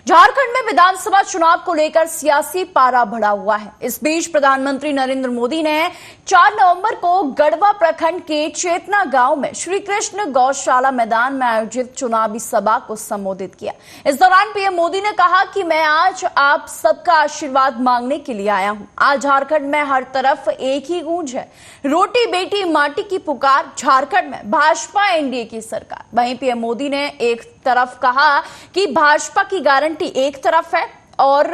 झारखंड में विधानसभा चुनाव को लेकर सियासी पारा बढ़ा हुआ है। इस बीच प्रधानमंत्री नरेंद्र मोदी ने 4 नवंबर को गढ़वा प्रखंड के चेतना गांव में श्री कृष्ण गौशाला मैदान में आयोजित चुनावी सभा को संबोधित किया। इस दौरान पीएम मोदी ने कहा कि मैं आज आप सबका आशीर्वाद मांगने के लिए आया हूं। आज झारखंड में हर तरफ एक ही गूंज है, रोटी बेटी माटी की पुकार। झारखंड में भाजपा एनडीए की सरकार। वहीं पीएम मोदी ने एक तरफ कहा कि भाजपा की गारंटी एक तरफ है और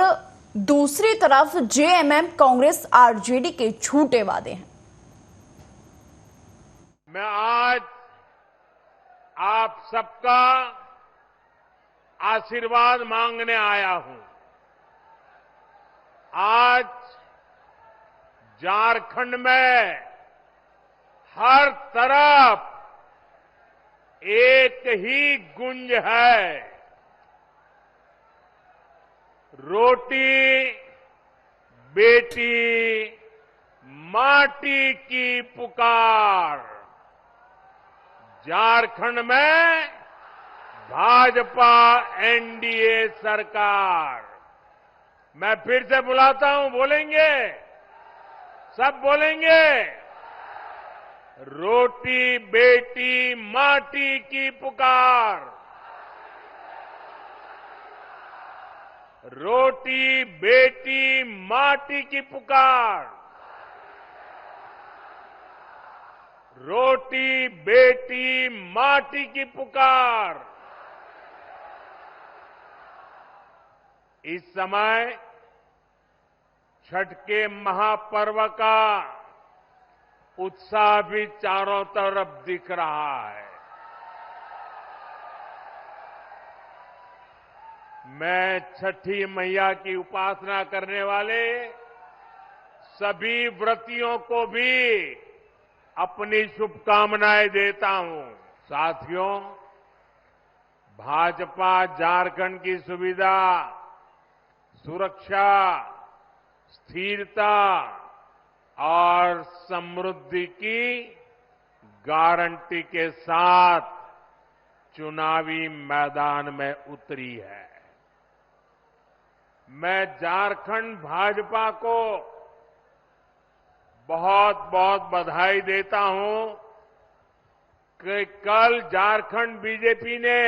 दूसरी तरफ जेएमएम कांग्रेस आरजेडी के झूठे वादे हैं। मैं आज आप सबका आशीर्वाद मांगने आया हूं। आज झारखंड में हर तरफ एक ही गुंज है, रोटी बेटी माटी की पुकार। झारखंड में भाजपा एनडीए सरकार। मैं फिर से बुलाता हूं, बोलेंगे? सब बोलेंगे? रोटी बेटी माटी की पुकार। रोटी बेटी माटी की पुकार। रोटी बेटी माटी की पुकार। इस समय छठ के महापर्व का उत्साह भी चारों तरफ दिख रहा है। मैं छठी मैया की उपासना करने वाले सभी व्रतियों को भी अपनी शुभकामनाएं देता हूं। साथियों, भाजपा झारखंड की सुविधा, सुरक्षा, स्थिरता और समृद्धि की गारंटी के साथ चुनावी मैदान में उतरी है। मैं झारखंड भाजपा को बहुत बहुत बधाई देता हूं कि कल झारखंड बीजेपी ने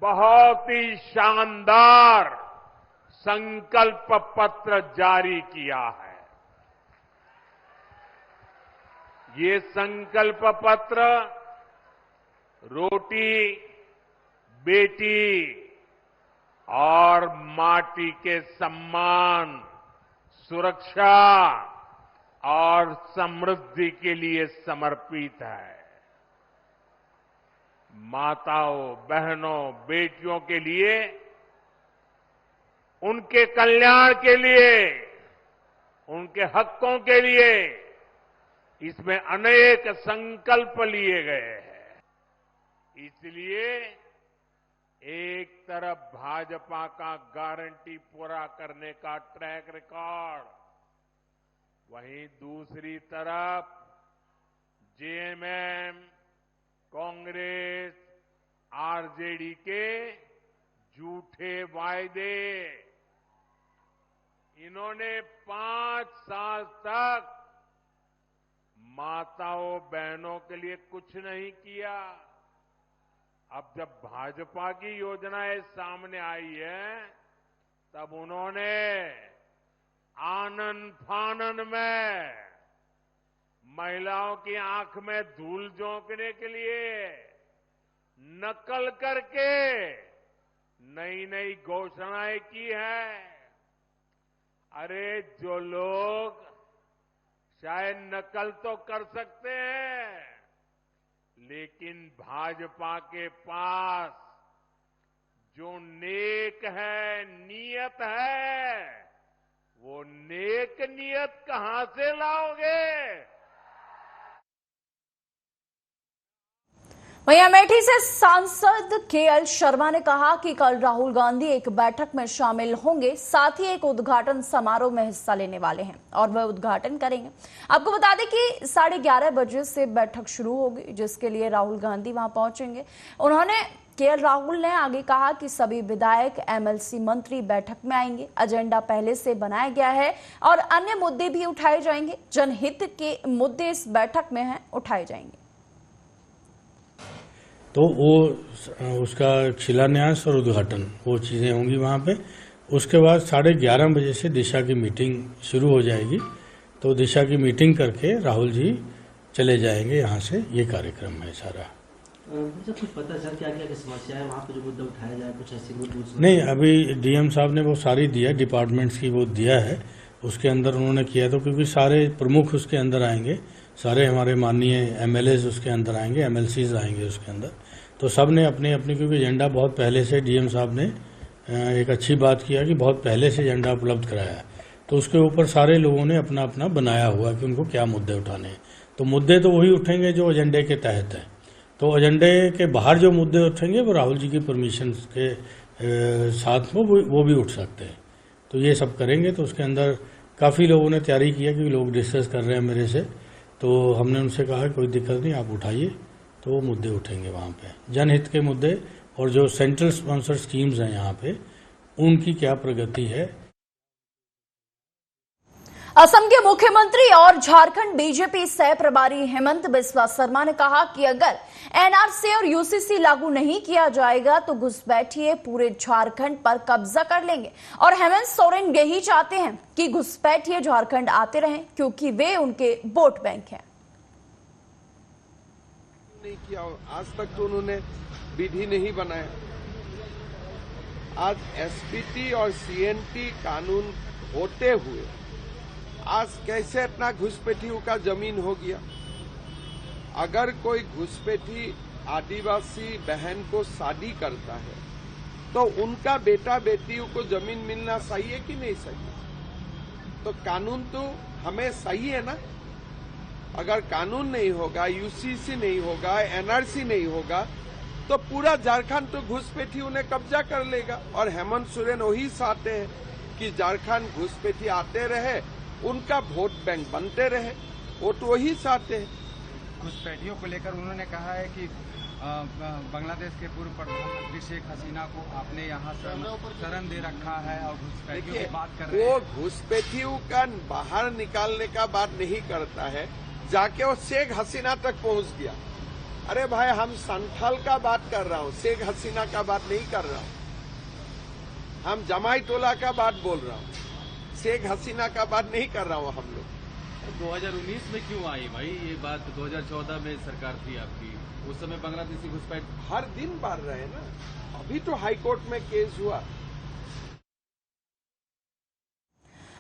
बहुत ही शानदार संकल्प पत्र जारी किया है। ये संकल्प पत्र रोटी बेटी और माटी के सम्मान, सुरक्षा और समृद्धि के लिए समर्पित है। माताओं, बहनों, बेटियों के लिए, उनके कल्याण के लिए, उनके हकों के लिए इसमें अनेक संकल्प लिए गए हैं। इसलिए एक तरफ भाजपा का गारंटी पूरा करने का ट्रैक रिकॉर्ड, वहीं दूसरी तरफ जेएमएम, कांग्रेस, आरजेडी के झूठे वायदे। इन्होंने 5 साल तक माताओं बहनों के लिए कुछ नहीं किया। अब जब भाजपा की योजनाएं सामने आई है, तब उन्होंने आनन फानन में महिलाओं की आंख में धूल झोंकने के लिए नकल करके नई नई घोषणाएं की है। अरे जो लोग शायद नकल तो कर सकते हैं, लेकिन भाजपा के पास जो नेक है, नियत है, वो नेक नियत कहां से लाओगे? वहीं अमेठी से सांसद केएल शर्मा ने कहा कि कल राहुल गांधी एक बैठक में शामिल होंगे, साथ ही एक उद्घाटन समारोह में हिस्सा लेने वाले हैं और वह उद्घाटन करेंगे। आपको बता दें कि 11:30 बजे से बैठक शुरू होगी, जिसके लिए राहुल गांधी वहां पहुंचेंगे। उन्होंने केएल राहुल ने आगे कहा कि सभी विधायक, एमएलसी, मंत्री बैठक में आएंगे। एजेंडा पहले से बनाया गया है और अन्य मुद्दे भी उठाए जाएंगे। जनहित के मुद्दे इस बैठक में हैं, उठाए जाएंगे। तो वो उसका शिलान्यास और उद्घाटन वो चीज़ें होंगी वहाँ पे। उसके बाद 11:30 बजे से दिशा की मीटिंग शुरू हो जाएगी। तो दिशा की मीटिंग करके राहुल जी चले जाएंगे यहाँ से। ये कार्यक्रम है सारा। कुछ पता सर क्या क्या समस्या है वहाँ पे जो मुद्दा उठाया जाए, कुछ ऐसे मुद्दे? नहीं, अभी डीएम साहब ने वो सारी दिया, डिपार्टमेंट्स की वो दिया है। उसके अंदर उन्होंने किया तो क्योंकि सारे प्रमुख उसके अंदर आएंगे, सारे हमारे माननीय एमएलएज उसके अंदर आएंगे, एमएलसीज आएंगे उसके अंदर। तो सब ने अपने अपने, क्योंकि एजेंडा बहुत पहले से डीएम साहब ने एक अच्छी बात किया कि बहुत पहले से एजेंडा उपलब्ध कराया है। तो उसके ऊपर सारे लोगों ने अपना अपना बनाया हुआ कि उनको क्या मुद्दे उठाने हैं। तो मुद्दे तो वही उठेंगे जो एजेंडे के तहत है। तो एजेंडे के बाहर जो मुद्दे उठेंगे वो राहुल जी की परमिशन के साथ में वो भी उठ सकते हैं। तो ये सब करेंगे। तो उसके अंदर काफ़ी लोगों ने तैयारी किया कि लोग डिस्कस कर रहे हैं मेरे से। तो हमने उनसे कहा कोई दिक्कत नहीं, आप उठाइए। तो वो मुद्दे उठेंगे वहाँ पे, जनहित के मुद्दे और जो सेंट्रल स्पॉन्सर स्कीम्स हैं यहाँ पे, उनकी क्या प्रगति है। असम के मुख्यमंत्री और झारखंड बीजेपी सह प्रभारी हेमंत बिस्वा शर्मा ने कहा कि अगर एनआरसी और यूसीसी लागू नहीं किया जाएगा तो घुसपैठिए पूरे झारखंड पर कब्जा कर लेंगे। और हेमंत सोरेन यही चाहते हैं कि घुसपैठिए झारखंड आते रहें क्योंकि वे उनके वोट बैंक हैं। नहीं किया, आज तक तो उन्होंने विधि नहीं बनाया। आज एसपीटी और सीएनटी कानून होते हुए आज कैसे इतना घुसपैठियों का जमीन हो गया। अगर कोई घुसपैठी आदिवासी बहन को शादी करता है तो उनका बेटा बेटियों को जमीन मिलना सही है कि नहीं सही? तो कानून तो हमें सही है ना। अगर कानून नहीं होगा, यूसीसी नहीं होगा, एनआरसी नहीं होगा तो पूरा झारखंड तो घुसपैठियों ने कब्जा कर लेगा। और हेमंत सोरेन वही चाहते हैं कि झारखंड घुसपैठी आते रहे, उनका वोट बैंक बनते रहे। वो तो वही चाहते हैं। घुसपैठियों को लेकर उन्होंने कहा है कि बांग्लादेश के पूर्व प्रधानमंत्री शेख हसीना को आपने यहाँ शरण दे रखा है और घुसपैठियों की बात कर रहे हैं। वो घुसपैठियों का बाहर निकालने का बात नहीं करता है, जाके वो शेख हसीना तक पहुंच गया। अरे भाई, हम संथाल का बात कर रहा हूँ, शेख हसीना का बात नहीं कर रहा हूँ। हम जमाई टोला का बात बोल रहा हूँ, शेख हसीना का बात नहीं कर रहा हूँ हम लोग। 2019 में क्यों आई भाई ये बात? 2014 में सरकार थी आपकी, उस समय बांग्लादेशी घुसपैठ हर दिन बढ़ रहे हैं ना। अभी तो हाईकोर्ट में केस हुआ।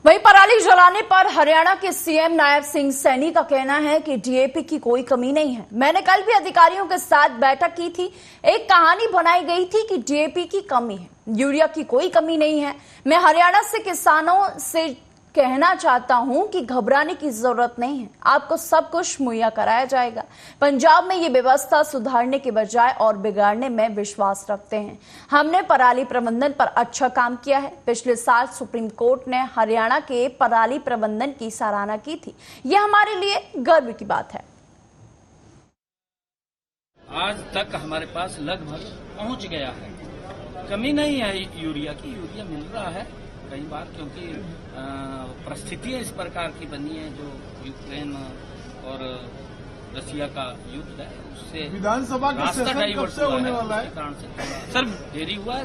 वहीं पराली जलाने पर हरियाणा के सीएम नायब सिंह सैनी का कहना है कि डीएपी की कोई कमी नहीं है। मैंने कल भी अधिकारियों के साथ बैठक की थी। एक कहानी बनाई गई थी कि डीएपी की कमी है, यूरिया की कोई कमी नहीं है। मैं हरियाणा से किसानों से कहना चाहता हूं कि घबराने की जरूरत नहीं है, आपको सब कुछ मुहैया कराया जाएगा। पंजाब में ये व्यवस्था सुधारने के बजाय और बिगाड़ने में विश्वास रखते हैं। हमने पराली प्रबंधन पर अच्छा काम किया है। पिछले साल सुप्रीम कोर्ट ने हरियाणा के पराली प्रबंधन की सराहना की थी। यह हमारे लिए गर्व की बात है। आज तक हमारे पास लगभग पहुंच गया है, कमी नहीं है यूरिया की। यूरिया मिल रहा है कई बार, क्योंकि परिस्थितियां इस प्रकार की बनी है जो यूक्रेन और रसिया का युद्ध है, उससे विधानसभा का सेशन कब से होने वाला है? कारण से सर देरी हुआ है।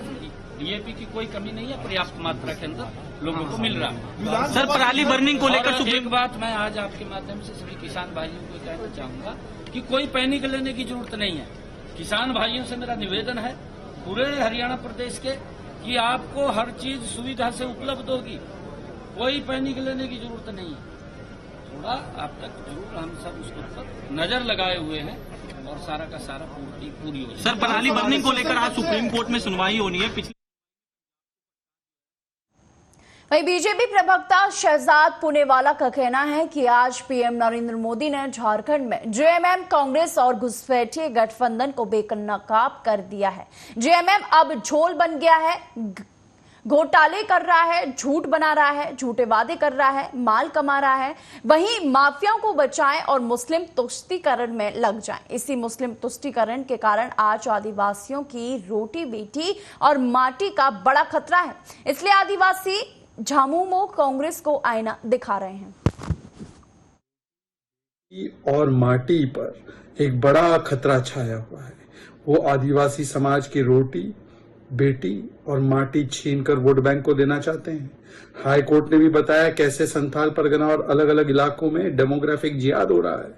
डीएपी की कोई कमी नहीं है, पर्याप्त मात्रा के अंदर लोगों को मिल रहा है। सर, पराली बर्निंग को लेकर एक बात मैं आज आपके माध्यम से सभी किसान भाइयों को कहना चाहूंगा कि कोई पैनिक लेने की जरूरत नहीं है। किसान भाइयों से मेरा निवेदन है पूरे हरियाणा प्रदेश के कि आपको हर चीज सुविधा से उपलब्ध होगी, कोई पैनिक लेने की जरूरत नहीं है। थोड़ा अब तक जरूर हम सब उसके ऊपर नजर लगाए हुए हैं और सारा का सारा पूरी हो। सर, पराली बर्निंग को लेकर आज सुप्रीम कोर्ट में सुनवाई होनी है। वहीं बीजेपी प्रवक्ता शहजाद पुनेवाला का कहना है कि आज पीएम नरेंद्र मोदी ने झारखंड में जेएमएम, कांग्रेस और घुसपैठिए गठबंधन को बेनकाब कर दिया है। जेएमएम अब झोल बन गया है। घोटाले कर रहा है, झूठ बना रहा है, झूठे वादे कर रहा है, माल कमा रहा है, वहीं माफियाओं को बचाएं और मुस्लिम तुष्टीकरण में लग जाएं। इसी मुस्लिम तुष्टीकरण के कारण आज आदिवासियों की रोटी बेटी और माटी का बड़ा खतरा है। इसलिए आदिवासी झामुमो कांग्रेस को आईना दिखा रहे हैं और माटी पर एक बड़ा खतरा छाया हुआ है। वो आदिवासी समाज की रोटी बेटी और माटी छीनकर वोट बैंक को देना चाहते हैं। हाई कोर्ट ने भी बताया कैसे संथाल परगना और अलग अलग इलाकों में डेमोग्राफिक जिहाद हो रहा है,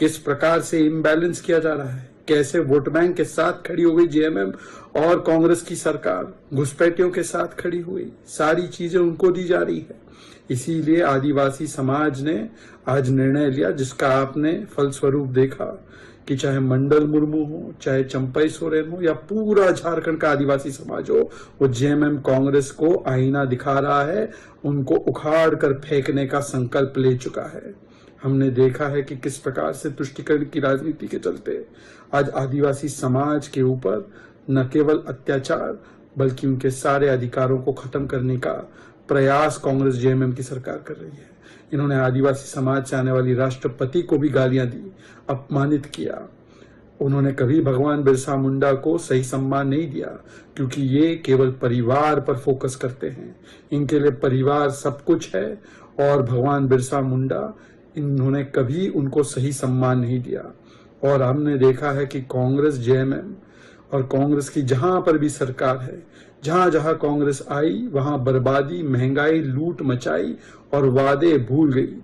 किस प्रकार से इम्बैलेंस किया जा रहा है, कैसे वोट बैंक के साथ खड़ी हो गई जेएमएम और कांग्रेस की सरकार घुसपैठियों के साथ खड़ी हुई, सारी चीजें उनको दी जा रही है। इसीलिए आदिवासी समाज ने आज निर्णय लिया, जिसका आपने फलस्वरूप देखा कि चाहे मंडल मुर्मू हो, चाहे चंपई सोरेन हो या पूरा झारखंड का आदिवासी समाज हो, वो जेएमएम कांग्रेस को आईना दिखा रहा है, उनको उखाड़ कर फेंकने का संकल्प ले चुका है। हमने देखा है कि किस प्रकार से तुष्टीकरण की राजनीति के चलते आज आदिवासी समाज के ऊपर न केवल अत्याचार बल्कि उनके सारे अधिकारों को खत्म करने का प्रयास कांग्रेस जेएमएम की सरकार कर रही है। इन्होंने आदिवासी समाज से आने वाली राष्ट्रपति को भी गालियां दी, अपमानित किया। उन्होंने कभी भगवान बिरसा मुंडा को सही सम्मान नहीं दिया, क्योंकि ये केवल परिवार पर फोकस करते हैं। इनके लिए परिवार सब कुछ है और भगवान बिरसा मुंडा, इन्होंने कभी उनको सही सम्मान नहीं दिया। और हमने देखा है कि कांग्रेस जेएमएम और कांग्रेस की जहां पर भी सरकार है, जहां जहां कांग्रेस आई वहां बर्बादी, महंगाई, लूट मचाई और वादे भूल गई।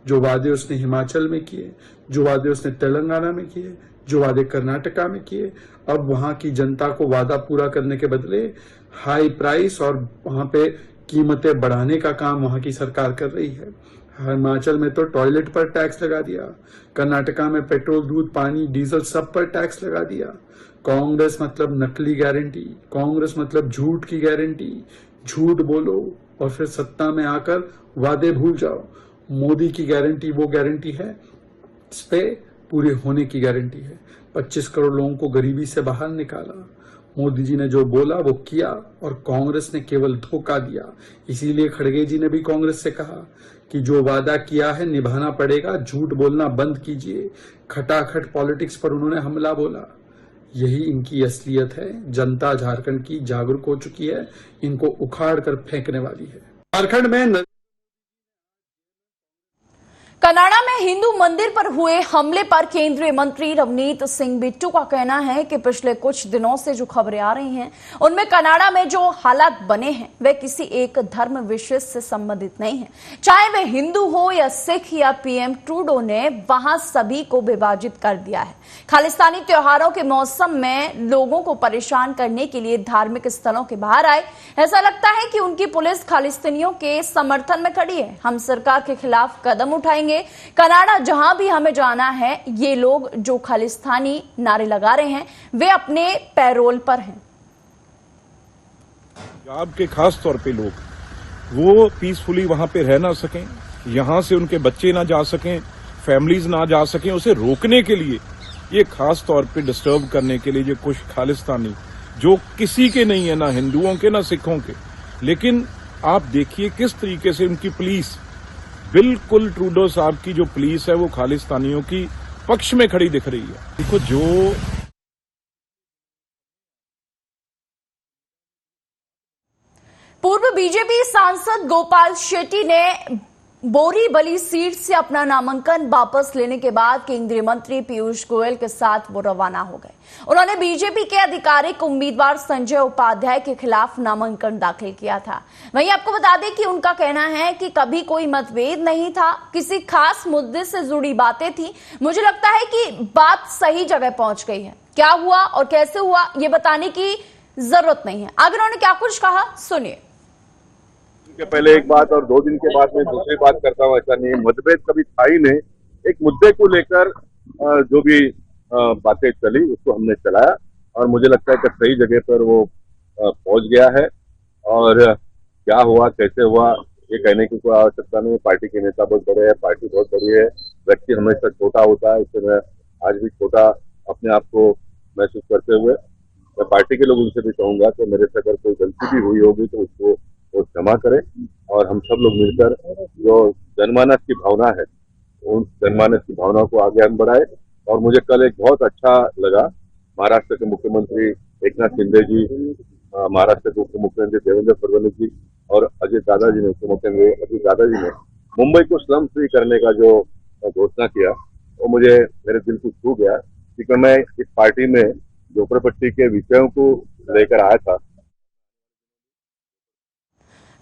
जो वादे उसने हिमाचल में किए, जो वादे उसने तेलंगाना में किए, जो वादे कर्नाटका में किए, अब वहां की जनता को वादा पूरा करने के बदले हाई प्राइस और वहां पे कीमतें बढ़ाने का काम वहां की सरकार कर रही है। हिमाचल में तो टॉयलेट पर टैक्स लगा दिया, कर्नाटका में पेट्रोल, दूध, पानी, डीजल सब पर टैक्स लगा दिया। कांग्रेस मतलब नकली गारंटी, कांग्रेस मतलब झूठ की गारंटी। झूठ बोलो और फिर सत्ता में आकर वादे भूल जाओ। मोदी की गारंटी वो गारंटी है, इस पे पूरे होने की गारंटी है। 25 करोड़ लोगों को गरीबी से बाहर निकाला। मोदी जी ने जो बोला वो किया और कांग्रेस ने केवल धोखा दिया। इसीलिए खड़गे जी ने भी कांग्रेस से कहा कि जो वादा किया है निभाना पड़ेगा, झूठ बोलना बंद कीजिए। खटाखट पॉलिटिक्स पर उन्होंने हमला बोला। यही इनकी असलियत है। जनता झारखंड की जागरूक हो चुकी है, इनको उखाड़ कर फेंकने वाली है। झारखंड में कनाडा में हिंदू मंदिर पर हुए हमले पर केंद्रीय मंत्री रवनीत सिंह बिट्टू का कहना है कि पिछले कुछ दिनों से जो खबरें आ रही हैं उनमें कनाडा में जो हालात बने हैं वे किसी एक धर्म विशेष से संबंधित नहीं है। चाहे वे हिंदू हो या सिख या पीएम ट्रूडो ने वहां सभी को विभाजित कर दिया है। खालिस्तानी त्योहारों के मौसम में लोगों को परेशान करने के लिए धार्मिक स्थलों के बाहर आए। ऐसा लगता है कि उनकी पुलिस खालिस्तानियों के समर्थन में खड़ी है। हम सरकार के खिलाफ कदम उठाएंगे। कनाडा जहां भी हमें जाना है, ये लोग जो खालिस्तानी नारे लगा रहे हैं वे अपने पैरोल पर हैं। पंजाब के खास तौर पे लोग वो पीसफुली वहां पे रह ना सकें, यहां से उनके बच्चे ना जा सकें, फैमिलीज ना जा सकें, उसे रोकने के लिए ये खास तौर पे डिस्टर्ब करने के लिए जो कुछ खालिस्तानी जो किसी के नहीं है, ना हिंदुओं के ना सिखों के, लेकिन आप देखिए किस तरीके से उनकी पुलिस, बिल्कुल ट्रूडो साहब की जो पुलिस है वो खालिस्तानियों की पक्ष में खड़ी दिख रही है। देखो जो पूर्व बीजेपी सांसद गोपाल शेट्टी ने बोरीवली सीट से अपना नामांकन वापस लेने के बाद केंद्रीय मंत्री पीयूष गोयल के साथ वो रवाना हो गए। उन्होंने बीजेपी के आधिकारिक उम्मीदवार संजय उपाध्याय के खिलाफ नामांकन दाखिल किया था। वहीं आपको बता दें कि उनका कहना है कि कभी कोई मतभेद नहीं था, किसी खास मुद्दे से जुड़ी बातें थी। मुझे लगता है कि बात सही जगह पहुंच गई है। क्या हुआ और कैसे हुआ ये बताने की जरूरत नहीं है। आगे उन्होंने क्या कुछ कहा, सुनिए। के पहले एक बात और 2 दिन के बाद मैं दूसरी बात करता हूँ, ऐसा नहीं है। मतभेद कभी था ही नहीं। एक मुद्दे को लेकर जो भी बातें चली उसको हमने चलाया और मुझे लगता है कि सही जगह पर वो पहुंच गया है। और क्या हुआ कैसे हुआ ये कहने की कोई आवश्यकता नहीं है। पार्टी के नेता बहुत बड़े हैं, पार्टी बहुत बड़ी है, व्यक्ति हमेशा छोटा होता है, इससे मैं आज भी छोटा अपने आप को महसूस करते हुए मैं पार्टी के लोगों से भी कहूंगा कि मेरे से अगर कोई गलती भी हुई होगी तो उसको वो क्षमा करें और हम सब लोग मिलकर जो जनमानस की भावना है उन जनमानस की भावना को आगे हम बढ़ाए। और मुझे कल एक बहुत अच्छा लगा, महाराष्ट्र के मुख्यमंत्री एकनाथ शिंदे जी, महाराष्ट्र के उप मुख्यमंत्री देवेंद्र फडणवीस जी और अजित दादाजी ने, उप मुख्यमंत्री अजित दादाजी ने मुंबई को स्लम फ्री करने का जो घोषणा किया वो मुझे मेरे दिल को छू गया, क्योंकि मैं इस पार्टी में झोपड़पट्टी के विषयों को लेकर आया था।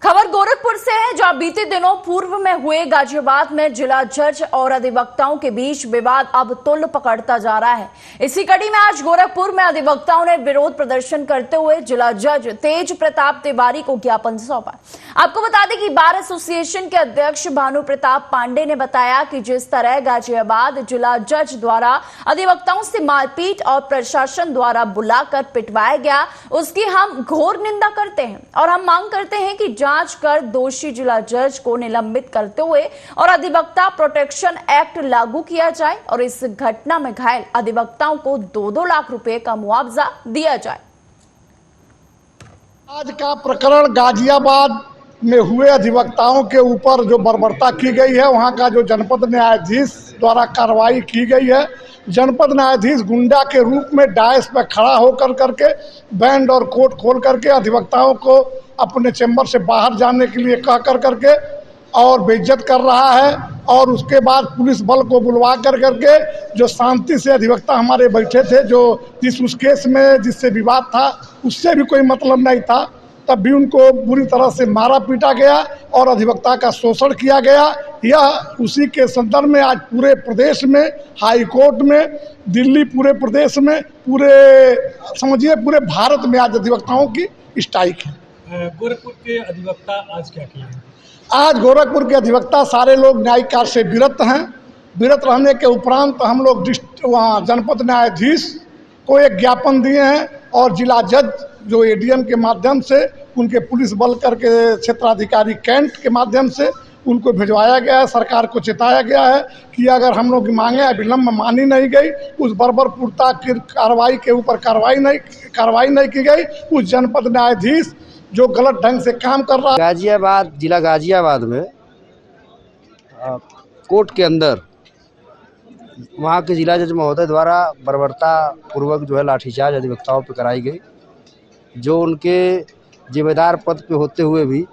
खबर गोरखपुर से है, जहां बीते दिनों पूर्व में हुए गाजियाबाद में जिला जज और अधिवक्ताओं के बीच विवाद अब तुल्य पकड़ता जा रहा है। इसी कड़ी में आज गोरखपुर में अधिवक्ताओं ने विरोध प्रदर्शन करते हुए जिला जज तेज प्रताप तिवारी को ज्ञापन सौंपा। आपको बता दें कि बार एसोसिएशन के अध्यक्ष भानु प्रताप पांडे ने बताया कि जिस तरह गाजियाबाद जिला जज द्वारा अधिवक्ताओं से मारपीट और प्रशासन द्वारा बुलाकर पिटवाया गया, उसकी हम घोर निंदा करते हैं और हम मांग करते हैं कि जांच कर दोषी जिला जज को निलंबित करते हुए और अधिवक्ता प्रोटेक्शन एक्ट लागू किया जाए और इस घटना में घायल अधिवक्ताओं को 2-2 लाख रुपए का मुआवजा दिया जाए। आज का प्रकरण गाजियाबाद में हुए अधिवक्ताओं के ऊपर जो बर्बरता की गई है, वहां का जो जनपद न्यायाधीश द्वारा कार्रवाई की गई है, जनपद न्यायाधीश गुंडा के रूप में डायस पर खड़ा होकर करके बैंड और कोट खोल करके अधिवक्ताओं को अपने चैम्बर से बाहर जाने के लिए कह कर करके और बेइज्जत कर रहा है। और उसके बाद पुलिस बल को बुलवा कर करके जो शांति से अधिवक्ता हमारे बैठे थे, जो उस केस में जिससे विवाद था उससे भी कोई मतलब नहीं था, तब भी उनको बुरी तरह से मारा पीटा गया और अधिवक्ता का शोषण किया गया। यह उसी के संदर्भ में आज पूरे प्रदेश में, हाई कोर्ट में, दिल्ली, पूरे प्रदेश में, पूरे समझिए पूरे भारत में आज अधिवक्ताओं की स्ट्राइक है। गोरखपुर के अधिवक्ता आज क्या किए? आज गोरखपुर के अधिवक्ता सारे लोग न्यायिक कार्य से विरत हैं। विरत रहने के उपरांत हम लोग वहाँ जनपद न्यायाधीश को एक ज्ञापन दिए हैं और जिला जज जो एडीएम के माध्यम से, उनके पुलिस बल करके क्षेत्राधिकारी कैंट के माध्यम से उनको भिजवाया गया है। सरकार को चेताया गया है कि अगर हम लोग की मांगे अविलंब मानी नहीं गई, उस बर्बरपूर्ता की कार्रवाई के ऊपर कार्रवाई नहीं की गई, उस जनपद न्यायाधीश जो गलत ढंग से काम कर रहा है। गाजियाबाद, जिला गाजियाबाद में कोर्ट के अंदर वहाँ के जिला जज महोदय द्वारा बर्बरता पूर्वक जो है लाठीचार्ज अधिवक्ताओं पर कराई गई, जो उनके जिम्मेदार पद पे होते हुए भी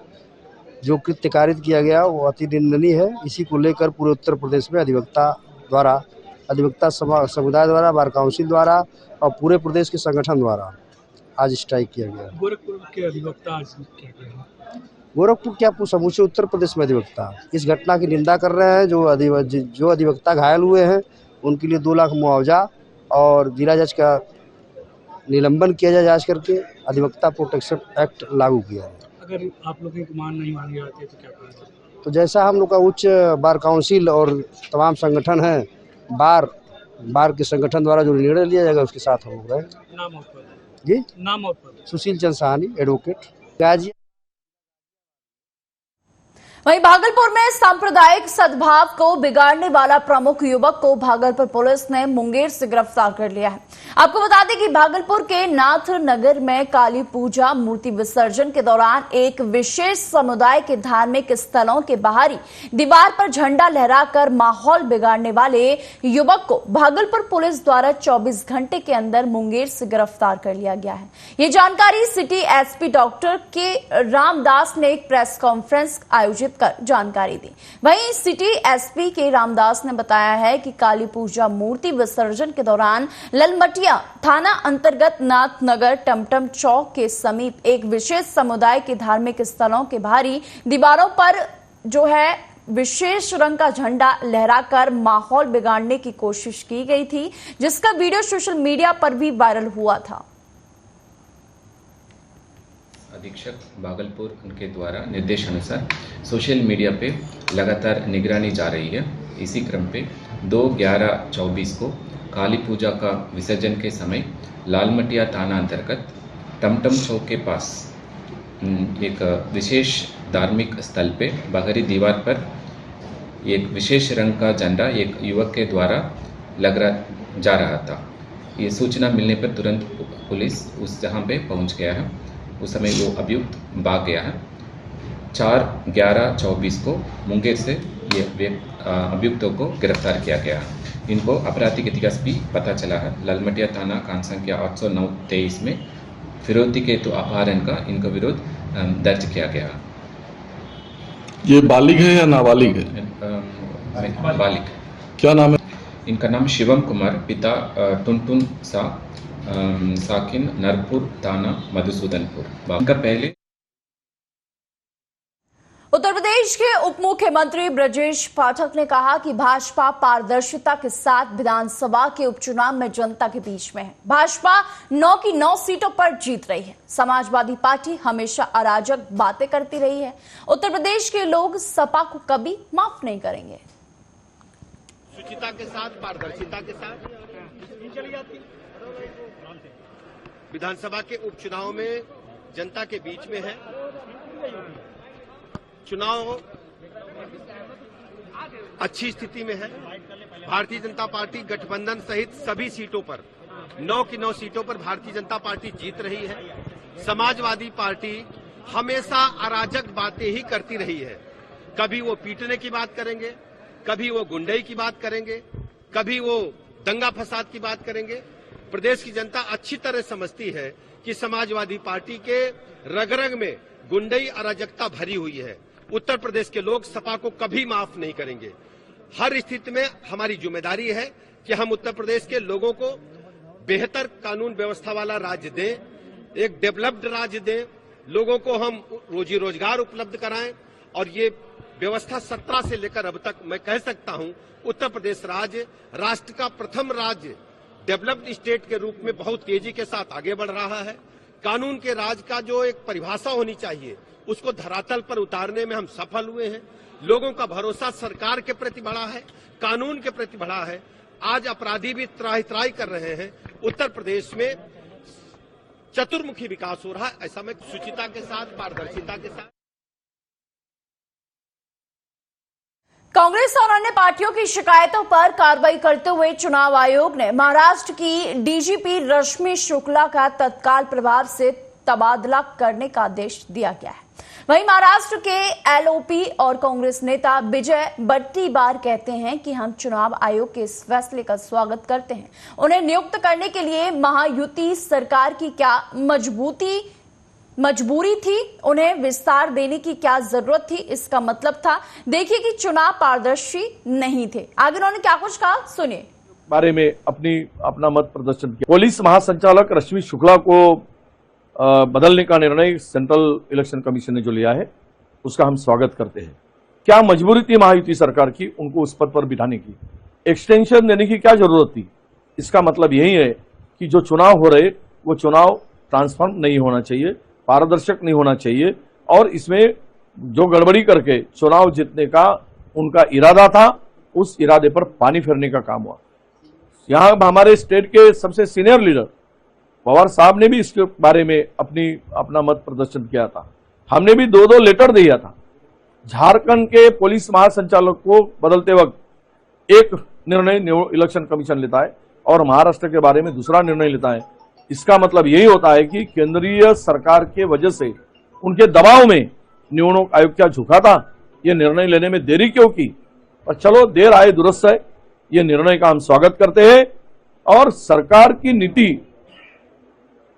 जो कृत्य कारित किया गया वो अति निंदनीय है। इसी को लेकर पूरे उत्तर प्रदेश में अधिवक्ता समुदाय द्वारा, बार काउंसिल द्वारा और पूरे प्रदेश के संगठन द्वारा आज स्ट्राइक किया गया। गोरखपुर के अधिवक्ता आज क्या कह रहे हैं? गोरखपुर क्या समूचे उत्तर प्रदेश में अधिवक्ता इस घटना की निंदा कर रहे हैं। जो अधिवक्ता घायल हुए हैं उनके लिए 2 लाख मुआवजा और जिला जज का निलंबन किया जाए, जांच करके अधिवक्ता प्रोटेक्शन एक्ट लागू किया जाए। अगर आप लोगों की मांग नहीं मानी जाती तो क्या करेंगे? तो जैसा हम लोग का उच्च बार काउंसिल और तमाम संगठन है, बार के संगठन द्वारा जो निर्णय लिया जाएगा उसके साथ हम लोग रहेंगे। नाम और पद? जी, नाम और पद? सुशील चंद साहनी, एडवोकेट, गाजी। वहीं भागलपुर में सांप्रदायिक सद्भाव को बिगाड़ने वाला प्रमुख युवक को भागलपुर पुलिस ने मुंगेर से गिरफ्तार कर लिया है। आपको बता दें कि भागलपुर के नाथ नगर में काली पूजा मूर्ति विसर्जन के दौरान एक विशेष समुदाय के धार्मिक स्थलों के बाहरी दीवार पर झंडा लहराकर माहौल बिगाड़ने वाले युवक को भागलपुर पुलिस द्वारा 24 घंटे के अंदर मुंगेर से गिरफ्तार कर लिया गया है। ये जानकारी सिटी एसपी डॉक्टर के रामदास ने एक प्रेस कॉन्फ्रेंस आयोजित कर जानकारी दी। वहीं सिटी एसपी के रामदास ने बताया है कि काली पूजा मूर्ति विसर्जन के दौरान ललमटिया थाना अंतर्गत नाथ नगर टमटम चौक के समीप एक विशेष समुदाय के धार्मिक स्थलों के बाहरी दीवारों पर जो है विशेष रंग का झंडा लहराकर माहौल बिगाड़ने की कोशिश की गई थी, जिसका वीडियो सोशल मीडिया पर भी वायरल हुआ था। अधीक्षक भागलपुर उनके द्वारा निर्देशानुसार सोशल मीडिया पे लगातार निगरानी जा रही है। इसी क्रम पे 2/11/24 को काली पूजा का विसर्जन के समय लालमटिया थाना अंतर्गत टमटम चौक के पास एक विशेष धार्मिक स्थल पे बाहरी दीवार पर एक विशेष रंग का झंडा एक युवक के द्वारा जा रहा था। ये सूचना मिलने पर तुरंत पुलिस उस जहाँ पे पहुँच गया है। उस समय वो अभियुक्त भाग गया है। 4/11/24 को मुंगेर से ये अभियुक्तों को गिरफ्तार किया गया है। इनको आपराधिक इतिहास भी पता चला है। लालमटिया थाना कांड संख्या 809-23 में फिरौती के तो अपहरण का इनका विरोध दर्ज किया गया। ये बालिग है या नाबालिग है? बालिग। क्या नाम है? इनका नाम शिवम कुमार, पिता टुनटुन सा, साकिन नरपुर थाना मधुसूदनपुर। इनका पहले उत्तर प्रदेश के उप मुख्यमंत्री ब्रजेश पाठक ने कहा कि भाजपा पारदर्शिता के साथ विधानसभा के उपचुनाव में जनता के बीच में है। भाजपा 9 की 9 सीटों पर जीत रही है। समाजवादी पार्टी हमेशा अराजक बातें करती रही है। उत्तर प्रदेश के लोग सपा को कभी माफ नहीं करेंगे। शुचिता के साथ, पारदर्शिता के साथ विधानसभा के उपचुनाव में जनता के बीच में है। चुनाव अच्छी स्थिति में है। भारतीय जनता पार्टी गठबंधन सहित सभी सीटों पर 9 की 9 सीटों पर भारतीय जनता पार्टी जीत रही है। समाजवादी पार्टी हमेशा अराजक बातें ही करती रही है। कभी वो पीटने की बात करेंगे, कभी वो गुंडई की बात करेंगे, कभी वो दंगा फसाद की बात करेंगे। प्रदेश की जनता अच्छी तरह समझती है कि समाजवादी पार्टी के रग रग में गुंडई अराजकता भरी हुई है। उत्तर प्रदेश के लोग सपा को कभी माफ नहीं करेंगे। हर स्थिति में हमारी जिम्मेदारी है कि हम उत्तर प्रदेश के लोगों को बेहतर कानून व्यवस्था वाला राज्य दें, एक डेवलप्ड राज्य दें, लोगों को हम रोजी रोजगार उपलब्ध कराएं। और ये व्यवस्था 17 से लेकर अब तक मैं कह सकता हूं उत्तर प्रदेश राज्य राष्ट्र का प्रथम राज्य डेवलप्ड स्टेट के रूप में बहुत तेजी के साथ आगे बढ़ रहा है। कानून के राज का जो एक परिभाषा होनी चाहिए उसको धरातल पर उतारने में हम सफल हुए हैं। लोगों का भरोसा सरकार के प्रति बढ़ा है, कानून के प्रति बढ़ा है। आज अपराधी भी त्राही त्राही कर रहे हैं। उत्तर प्रदेश में चतुर्मुखी विकास हो रहा है। ऐसा मैं शुचिता के साथ, पारदर्शिता के साथ। कांग्रेस और अन्य पार्टियों की शिकायतों पर कार्रवाई करते हुए चुनाव आयोग ने महाराष्ट्र की डीजीपी रश्मि शुक्ला का तत्काल प्रभाव से तबादला करने का आदेश दिया गया है। वहीं महाराष्ट्र के एलओपी और कांग्रेस नेता विजय वट्टीवार कहते हैं कि हम चुनाव आयोग के इस फैसले का स्वागत करते हैं। उन्हें नियुक्त करने के लिए महायुति सरकार की क्या मजबूरी थी, उन्हें विस्तार देने की क्या जरूरत थी, इसका मतलब था देखिए कि चुनाव पारदर्शी नहीं थे। आगे उन्होंने क्या कुछ कहा, सुनिए। बारे में अपना मत प्रदर्शन किया। पुलिस महासंचालक रश्मि शुक्ला को बदलने का निर्णय सेंट्रल इलेक्शन कमीशन ने जो लिया है उसका हम स्वागत करते हैं। क्या मजबूरी थी महायुति सरकार की उनको उस पद पर बिठाने की, एक्सटेंशन देने की क्या जरूरत थी? इसका मतलब यही है कि जो चुनाव हो रहे वो चुनाव ट्रांसफॉर्म नहीं होना चाहिए, पारदर्शक नहीं होना चाहिए और इसमें जो गड़बड़ी करके चुनाव जीतने का उनका इरादा था उस इरादे पर पानी फेरने का काम हुआ। यहाँ हमारे स्टेट के सबसे सीनियर लीडर पवार साहब ने भी इसके बारे में अपना मत प्रदर्शन किया था। हमने भी 2-2 लेटर दिया था। झारखंड के पुलिस महासंचालक को बदलते वक्त एक निर्णय इलेक्शन कमीशन लेता है और महाराष्ट्र के बारे में दूसरा निर्णय लेता है। इसका मतलब यही होता है कि केंद्रीय सरकार के वजह से उनके दबाव में निवडणूक आयोग क्या झुका था, ये निर्णय लेने में देरी क्यों की? पर चलो देर आए दुरुस्त है, ये निर्णय का हम स्वागत करते हैं और सरकार की नीति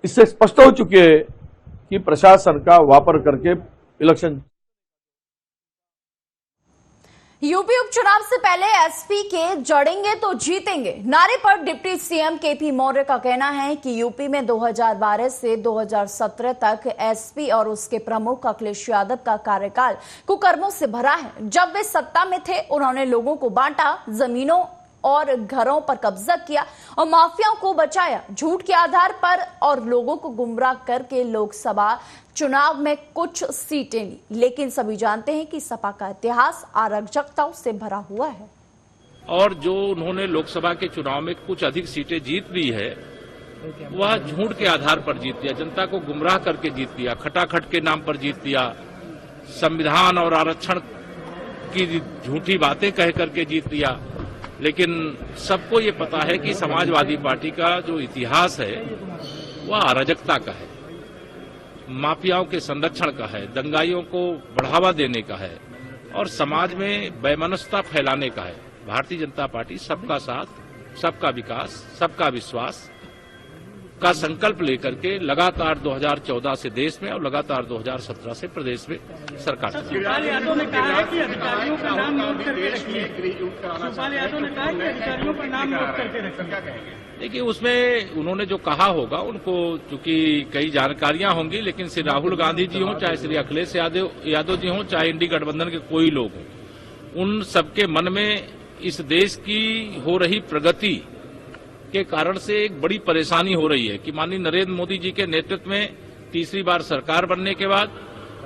इससे स्पष्ट हो चुकी है कि प्रशासन का वापर करके इलेक्शन। यूपी उपचुनाव से पहले एसपी के जड़ेंगे तो जीतेंगे नारे पर डिप्टी सीएम केपी मौर्य का कहना है कि यूपी में 2012 से 2017 तक एसपी और उसके प्रमुख अखिलेश यादव का कार्यकाल कुकर्मों से भरा है। जब वे सत्ता में थे उन्होंने लोगों को बांटा, जमीनों और घरों पर कब्जा किया और माफियाओं को बचाया। झूठ के आधार पर और लोगों को गुमराह करके लोकसभा चुनाव में कुछ सीटें ली, लेकिन सभी जानते हैं कि सपा का इतिहास अराजकताओं से भरा हुआ है। और जो उन्होंने लोकसभा के चुनाव में कुछ अधिक सीटें जीत ली है वह झूठ के आधार पर जीत लिया, जनता को गुमराह करके जीत लिया, खटाखट के नाम पर जीत लिया, संविधान और आरक्षण की झूठी बातें कह करके जीत लिया। लेकिन सबको ये पता है कि समाजवादी पार्टी का जो इतिहास है वह अराजकता का है, माफियाओं के संरक्षण का है, दंगाइयों को बढ़ावा देने का है और समाज में वैमनस्यता फैलाने का है। भारतीय जनता पार्टी सबका साथ, सबका विकास, सबका विश्वास का संकल्प लेकर के लगातार 2014 से देश में और लगातार 2017 से प्रदेश में सरकार चला। शिवपाल यादव ने कहा है कि अधिकारियों का नाम नोट करके रखिए। शिवपाल यादव ने कहा कि अधिकारियों का नाम नोट करके रखिए। देखिए, उसमें उन्होंने जो कहा होगा उनको चूंकि कई जानकारियां होंगी, लेकिन श्री राहुल गांधी जी हों, चाहे श्री अखिलेश यादव जी हों, चाहे इंडी गठबंधन के कोई लोग हों, उन सबके मन में इस देश की हो रही प्रगति के कारण से एक बड़ी परेशानी हो रही है कि माननीय नरेंद्र मोदी जी के नेतृत्व में तीसरी बार सरकार बनने के बाद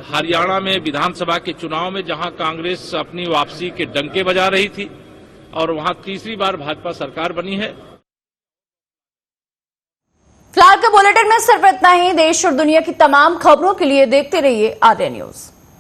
हरियाणा में विधानसभा के चुनाव में जहां कांग्रेस अपनी वापसी के डंके बजा रही थी और वहां तीसरी बार भाजपा सरकार बनी है। फिलहाल के बुलेटिन में सिर्फ इतना ही। देश और दुनिया की तमाम खबरों के लिए देखते रहिए आर्या न्यूज।